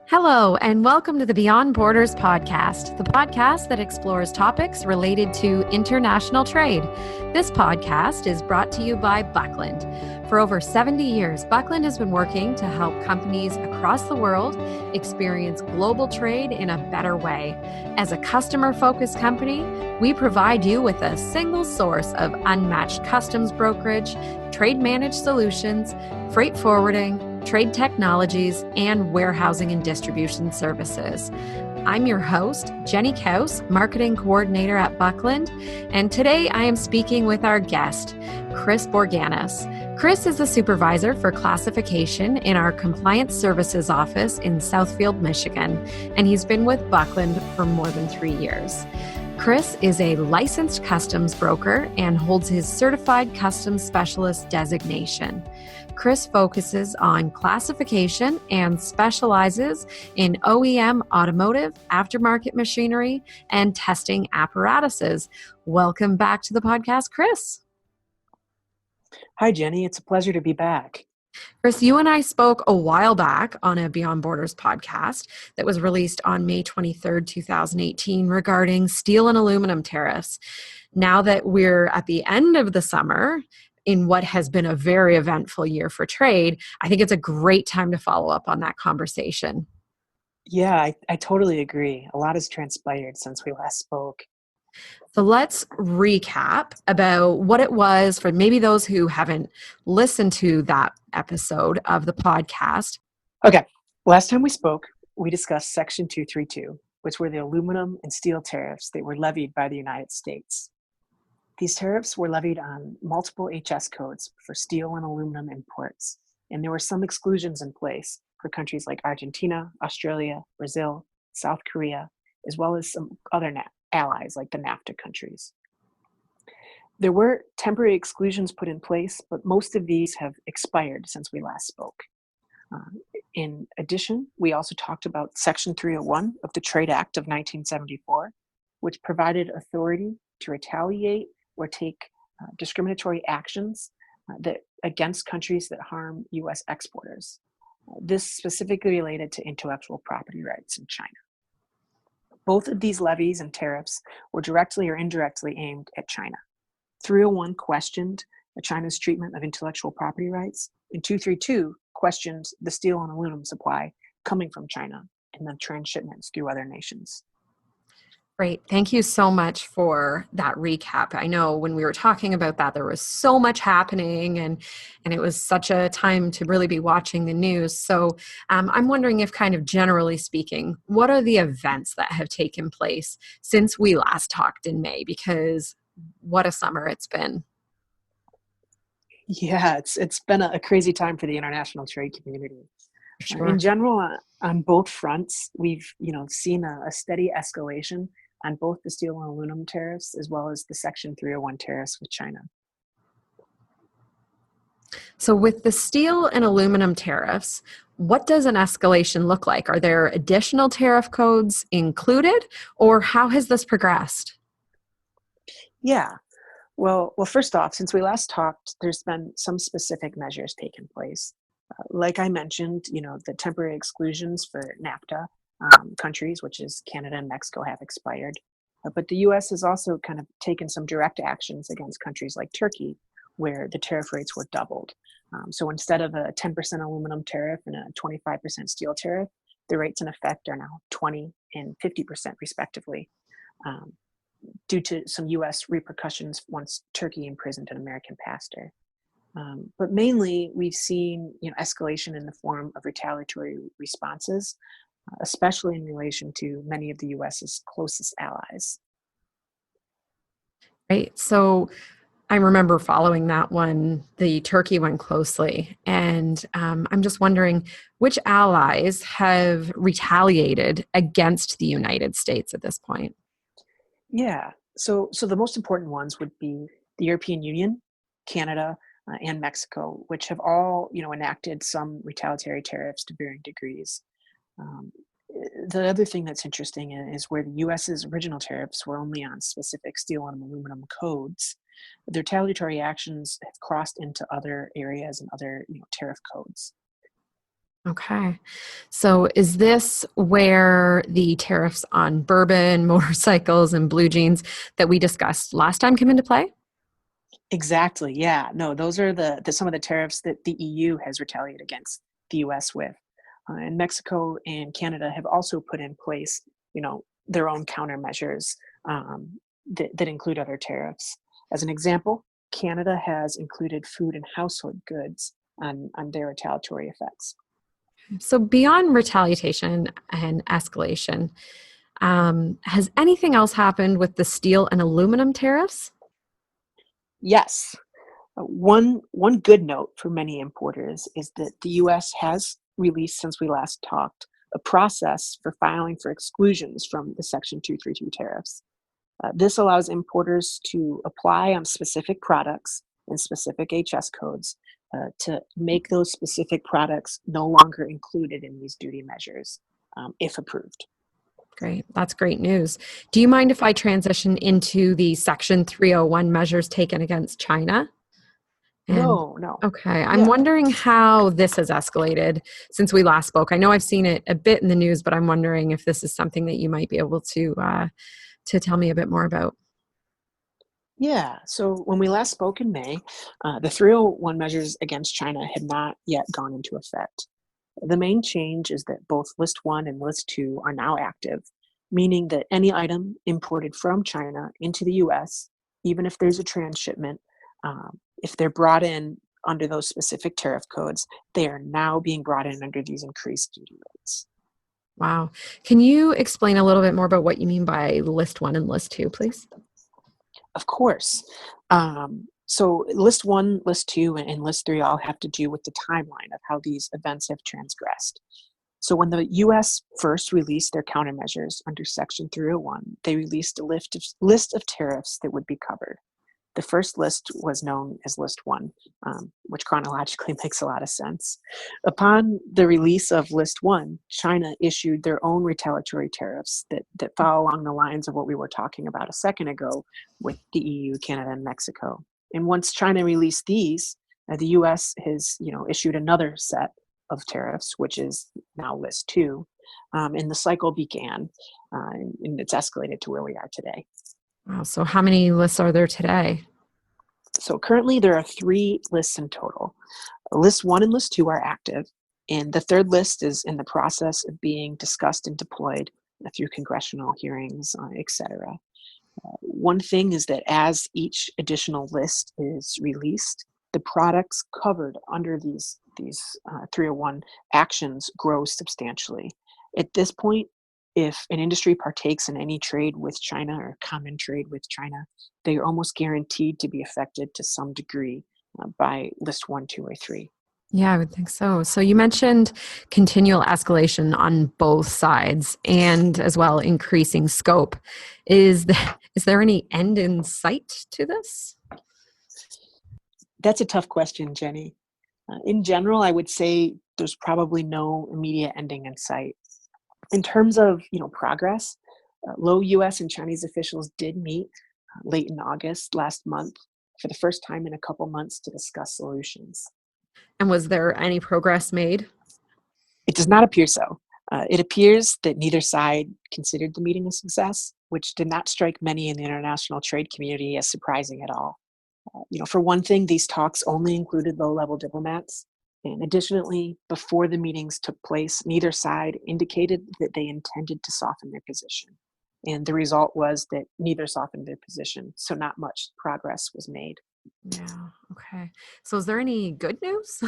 Hello, and welcome to the Beyond Borders podcast, the podcast that explores topics related to international trade. This podcast is brought to you by Buckland. For over 70 years, Buckland has been working to help companies across the world experience global trade in a better way. As a customer-focused company, we provide you with a single source of unmatched customs brokerage, trade managed solutions, freight forwarding, trade technologies, and warehousing and distribution services. I'm your host, Jenny Kaus, Marketing Coordinator at Buckland, and today I am speaking with our guest, Chris Borganis. Chris is the Supervisor for Classification in our Compliance Services Office in Southfield, Michigan, and he's been with Buckland for more than 3 years. Chris is a licensed customs broker and holds his Certified Customs Specialist designation. Chris focuses on classification and specializes in OEM automotive, aftermarket machinery, and testing apparatuses. Welcome back to the podcast, Chris. Hi, Jenny. It's a pleasure to be back. Chris, you and I spoke a while back on a Beyond Borders podcast that was released on May 23rd, 2018 regarding steel and aluminum tariffs. Now that we're at the end of the summer, in what has been a very eventful year for trade, I think it's a great time to follow up on that conversation. Yeah, I totally agree. A lot has transpired since we last spoke. So let's recap about what it was for maybe those who haven't listened to that episode of the podcast. Okay, last time we spoke, we discussed Section 232, which were the aluminum and steel tariffs that were levied by the United States. These tariffs were levied on multiple HS codes for steel and aluminum imports, and there were some exclusions in place for countries like Argentina, Australia, Brazil, South Korea, as well as some other allies like the NAFTA countries. There were temporary exclusions put in place, but most of these have expired since we last spoke. In addition, we also talked about Section 301 of the Trade Act of 1974, which provided authority to retaliate or take discriminatory actions against countries that harm U.S. exporters. This specifically related to intellectual property rights in China. Both of these levies and tariffs were directly or indirectly aimed at China. 301 questioned China's treatment of intellectual property rights, and 232 questioned the steel and aluminum supply coming from China and then transshipments through other nations. Great. Thank you so much for that recap. I know when we were talking about that, there was so much happening and it was such a time to really be watching the news. So I'm wondering if kind of generally speaking, what are the events that have taken place since we last talked in May? Because what a summer it's been. Yeah, it's been a crazy time for the international trade community. Sure. In general, on both fronts, we've seen a steady escalation on both the steel and aluminum tariffs as well as the Section 301 tariffs with China. So with the steel and aluminum tariffs, what does an escalation look like? Are there additional tariff codes included, or how has this progressed? Yeah. Well, first off, since we last talked, there's been some specific measures taken place. Like I mentioned, the temporary exclusions for NAFTA countries, which is Canada and Mexico, have expired. But the U.S. has also kind of taken some direct actions against countries like Turkey, where the tariff rates were doubled. So instead of a 10% aluminum tariff and a 25% steel tariff, the rates in effect are now 20 and 50% respectively, due to some U.S. repercussions once Turkey imprisoned an American pastor. But mainly, we've seen escalation in the form of retaliatory responses, especially in relation to many of the U.S.'s closest allies. Right. So I remember following that one, the Turkey one, closely. And I'm just wondering which allies have retaliated against the United States at this point? Yeah. So the most important ones would be the European Union, Canada, and Mexico, which have all enacted some retaliatory tariffs to varying degrees. The other thing that's interesting is where the U.S.'s original tariffs were only on specific steel and aluminum codes, the retaliatory actions have crossed into other areas and other tariff codes. Okay. So is this where the tariffs on bourbon, motorcycles, and blue jeans that we discussed last time come into play? Exactly. Yeah. No, those are the some of the tariffs that the EU has retaliated against the US with. And Mexico and Canada have also put in place, their own countermeasures that include other tariffs. As an example, Canada has included food and household goods on their retaliatory effects. So beyond retaliation and escalation, has anything else happened with the steel and aluminum tariffs? Yes. One good note for many importers is that the U.S. has released, since we last talked, a process for filing for exclusions from the Section 232 tariffs. This allows importers to apply on specific products and specific HS codes to make those specific products no longer included in these duty measures, if approved. Great. That's great news. Do you mind if I transition into the Section 301 measures taken against China? And No, no. okay, I'm Yeah. wondering how this has escalated since we last spoke. I know I've seen it a bit in the news, but I'm wondering if this is something that you might be able to tell me a bit more about. Yeah. So when we last spoke in May, the 301 measures against China had not yet gone into effect. The main change is that both List 1 and List 2 are now active, meaning that any item imported from China into the US, even if there's a transshipment, if they're brought in under those specific tariff codes, they are now being brought in under these increased duty rates. Wow. Can you explain a little bit more about what you mean by list one and list two, please? Of course. So List 1, List 2, and List 3 all have to do with the timeline of how these events have transgressed. So when the US first released their countermeasures under Section 301, they released a list of tariffs that would be covered. The first list was known as List 1, which chronologically makes a lot of sense. Upon the release of List 1, China issued their own retaliatory tariffs that follow along the lines of what we were talking about a second ago with the EU, Canada, and Mexico. And once China released these, the US has issued another set of tariffs, which is now List 2. And the cycle began, and it's escalated to where we are today. Wow. So how many lists are there today? So currently there are 3 lists in total. List 1 and List 2 are active, and the third list is in the process of being discussed and deployed through congressional hearings, etc. One thing is that as each additional list is released, the products covered under these 301 actions grow substantially. At this point, if an industry partakes in any trade with China or common trade with China, they are almost guaranteed to be affected to some degree by list 1, 2, or 3. Yeah, I would think so. So you mentioned continual escalation on both sides and as well increasing scope. Is there any end in sight to this? That's a tough question, Jenny. In general, I would say there's probably no immediate ending in sight. In terms of progress, low U.S. and Chinese officials did meet late in August last month for the first time in a couple months to discuss solutions. And was there any progress made? It does not appear so. It appears that neither side considered the meeting a success, which did not strike many in the international trade community as surprising at all. For one thing, these talks only included low-level diplomats. And additionally, before the meetings took place, neither side indicated that they intended to soften their position. And the result was that neither softened their position, so not much progress was made. Yeah. Okay. So is there any good news?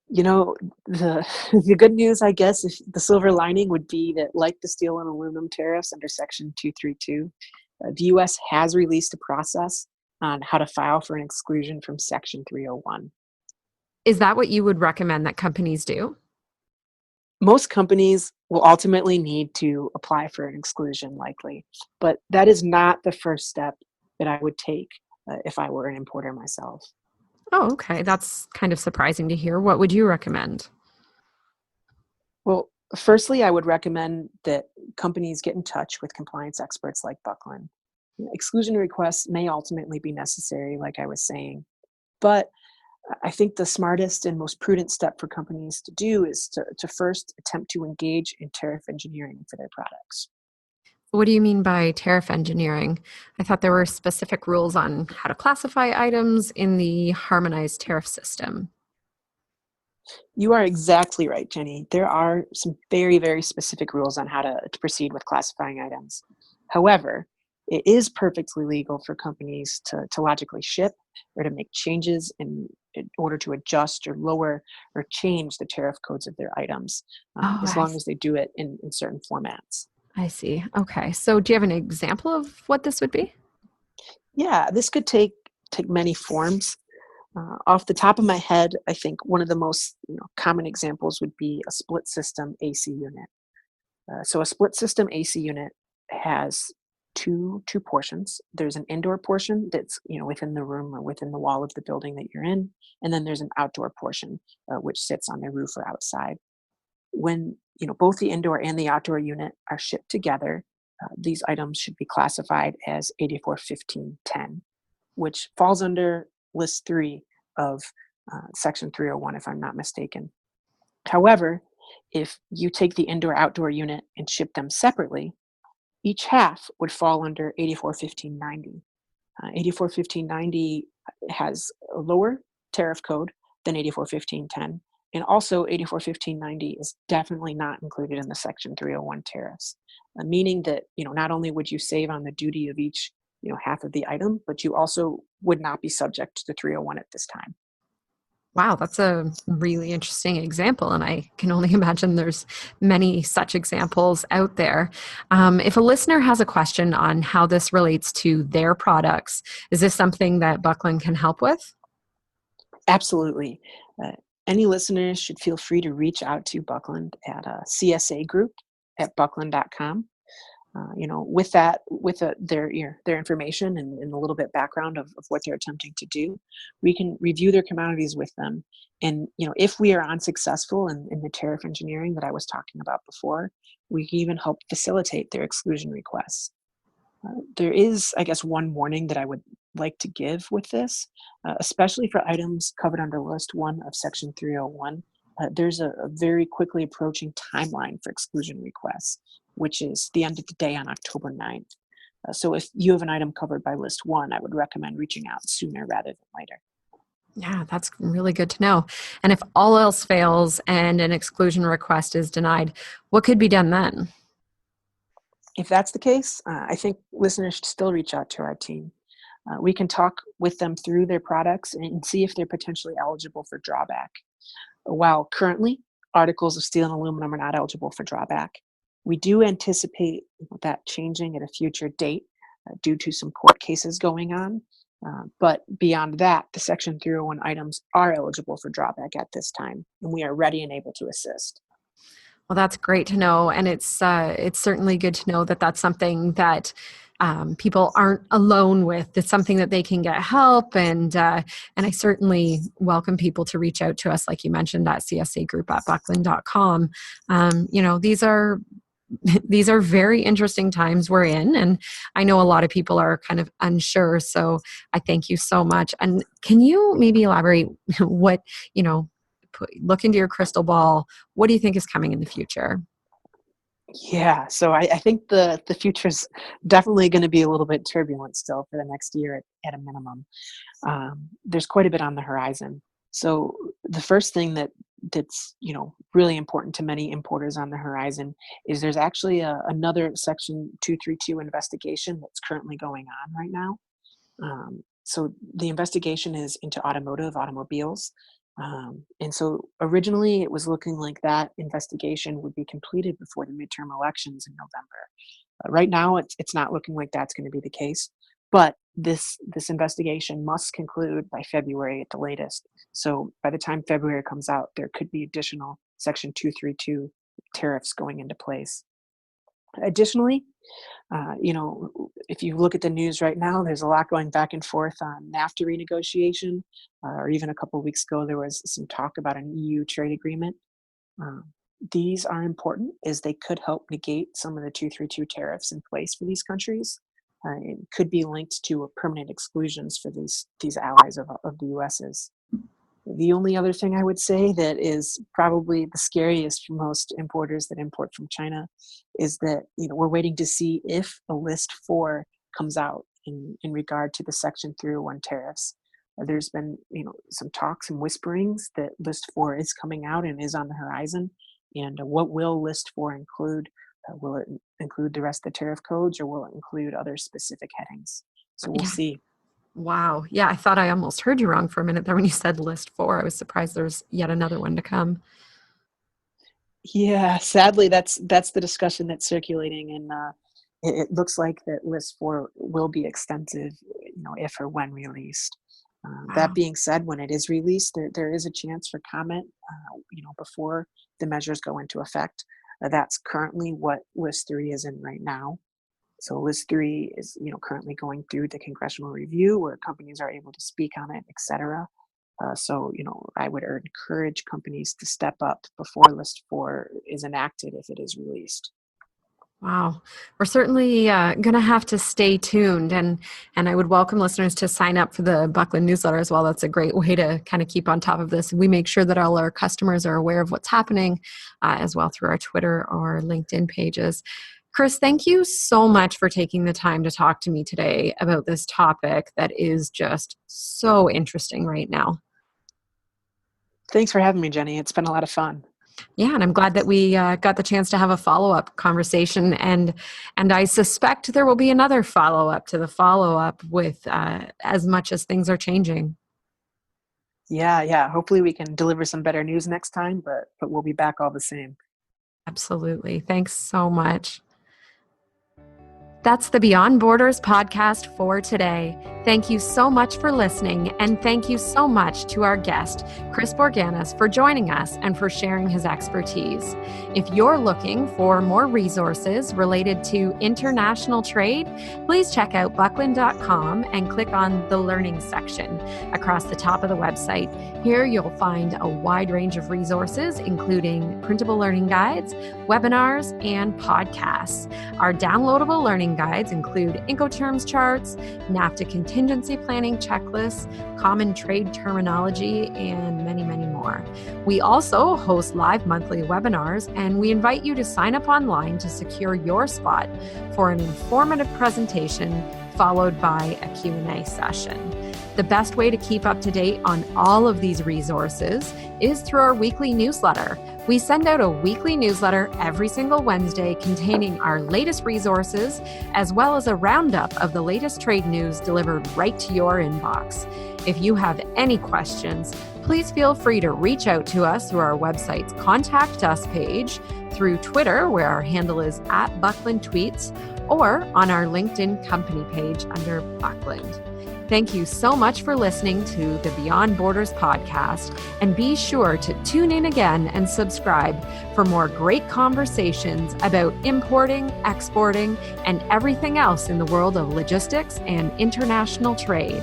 You know, the the good news, I guess, if the silver lining would be that, like the steel and aluminum tariffs under Section 232, the U.S. has released a process on how to file for an exclusion from Section 301. Is that what you would recommend that companies do? Most companies will ultimately need to apply for an exclusion, likely, but that is not the first step that I would take if I were an importer myself. Oh, okay. That's kind of surprising to hear. What would you recommend? Well, firstly, I would recommend that companies get in touch with compliance experts like Buckland. Exclusion requests may ultimately be necessary, like I was saying, but I think the smartest and most prudent step for companies to do is to first attempt to engage in tariff engineering for their products. What do you mean by tariff engineering? I thought there were specific rules on how to classify items in the harmonized tariff system. You are exactly right, Jenny. There are some very, very specific rules on how to proceed with classifying items. However, it is perfectly legal for companies to logically ship or to make changes in order to adjust or lower or change the tariff codes of their items, Oh, as long as they do it in certain formats. I see. Okay. So do you have an example of what this would be? Yeah, this could take many forms. Off the top of my head, I think one of the most common examples would be a split system AC unit. So a split system AC unit has two portions. There's an indoor portion that's within the room or within the wall of the building that you're in, and then there's an outdoor portion which sits on the roof or outside. When both the indoor and the outdoor unit are shipped together, these items should be classified as 841510, which falls under list 3 of section 301, if I'm not mistaken. However, if you take the indoor outdoor unit and ship them separately, each half would fall under 841590. 841590 has a lower tariff code than 841510, and also 841590 is definitely not included in the section 301 tariffs, meaning that not only would you save on the duty of each half of the item, but you also would not be subject to the 301 at this time. Wow, that's a really interesting example, and I can only imagine there's many such examples out there. If a listener has a question on how this relates to their products, is this something that Buckland can help with? Absolutely. Uh, any listeners should feel free to reach out to Buckland at a CSA group at buckland.com. With that, their information and a little bit background of what they're attempting to do, we can review their commodities with them. And if we are unsuccessful in the tariff engineering that I was talking about before, we can even help facilitate their exclusion requests. There is, I guess, one warning that I would like to give with this, especially for items covered under List 1 of Section 301. There's a very quickly approaching timeline for exclusion requests, which is the end of the day on October 9th. So if you have an item covered by List 1, I would recommend reaching out sooner rather than later. Yeah, that's really good to know. And if all else fails and an exclusion request is denied, what could be done then? If that's the case, I think listeners should still reach out to our team. We can talk with them through their products and see if they're potentially eligible for drawback. While currently articles of steel and aluminum are not eligible for drawback, we do anticipate that changing at a future date due to some court cases going on. But beyond that, the Section 301 items are eligible for drawback at this time, and we are ready and able to assist. Well, that's great to know, and it's certainly good to know that that's something that people aren't alone with. It's something that they can get help, and I certainly welcome people to reach out to us, like you mentioned, at CSA Group at buckland.com. These are these are very interesting times we're in, and I know a lot of people are kind of unsure. So I thank you so much. And can you maybe elaborate what look into your crystal ball? What do you think is coming in the future? Yeah, so I think the future is definitely going to be a little bit turbulent still for the next year at a minimum. There's quite a bit on the horizon. So the first thing that's really important to many importers on the horizon is there's actually another Section 232 investigation that's currently going on right now. So the investigation is into automobiles. And so originally it was looking like that investigation would be completed before the midterm elections in November. Right now, it's not looking like that's going to be the case, but this investigation must conclude by February at the latest. So by the time February comes out, there could be additional Section 232 tariffs going into place. Additionally, if you look at the news right now, there's a lot going back and forth on NAFTA renegotiation, or even a couple of weeks ago, there was some talk about an EU trade agreement. Um, these are important as they could help negate some of the 232 tariffs in place for these countries. It could be linked to permanent exclusions for these allies of the US's. The only other thing I would say that is probably the scariest for most importers that import from China is that, we're waiting to see if a list 4 comes out in regard to the Section 301 tariffs. There's been, some talks and whisperings that list 4 is coming out and is on the horizon. And what will list 4 include? Will it include the rest of the tariff codes, or will it include other specific headings? So we'll see. Wow. Yeah, I thought I almost heard you wrong for a minute there when you said list 4. I was surprised there's yet another one to come. Yeah, sadly, that's the discussion that's circulating, and it looks like that list 4 will be extensive, if or when released. That Wow. being said, when it is released, there is a chance for comment, before the measures go into effect. That's currently what list 3 is in right now. So list 3 is, currently going through the congressional review where companies are able to speak on it, etc. So, I would encourage companies to step up before list 4 is enacted if it is released. Wow. We're certainly going to have to stay tuned, and I would welcome listeners to sign up for the Buckland newsletter as well. That's a great way to kind of keep on top of this. We make sure that all our customers are aware of what's happening as well through our Twitter or LinkedIn pages. Chris, thank you so much for taking the time to talk to me today about this topic that is just so interesting right now. Thanks for having me, Jenny. It's been a lot of fun. Yeah, and I'm glad that we got the chance to have a follow-up conversation, and I suspect there will be another follow-up to the follow-up with as much as things are changing. Yeah. Hopefully we can deliver some better news next time, but we'll be back all the same. Absolutely. Thanks so much. That's the Beyond Borders podcast for today. Thank you so much for listening, and thank you so much to our guest, Chris Borganis, for joining us and for sharing his expertise. If you're looking for more resources related to international trade, please check out buckland.com and click on the Learning section across the top of the website. Here you'll find a wide range of resources, including printable learning guides, webinars, and podcasts. Our downloadable learning guides include Incoterms charts, NAFTA contingency planning checklists, common trade terminology, and many, many more. We also host live monthly webinars, and we invite you to sign up online to secure your spot for an informative presentation followed by a Q&A session. The best way to keep up to date on all of these resources is through our weekly newsletter. We send out a weekly newsletter every single Wednesday containing our latest resources, as well as a roundup of the latest trade news delivered right to your inbox. If you have any questions, please feel free to reach out to us through our website's Contact Us page, through Twitter, where our handle is @BucklandTweets, or on our LinkedIn company page under Buckland. Thank you so much for listening to the Beyond Borders podcast, and be sure to tune in again and subscribe for more great conversations about importing, exporting, and everything else in the world of logistics and international trade.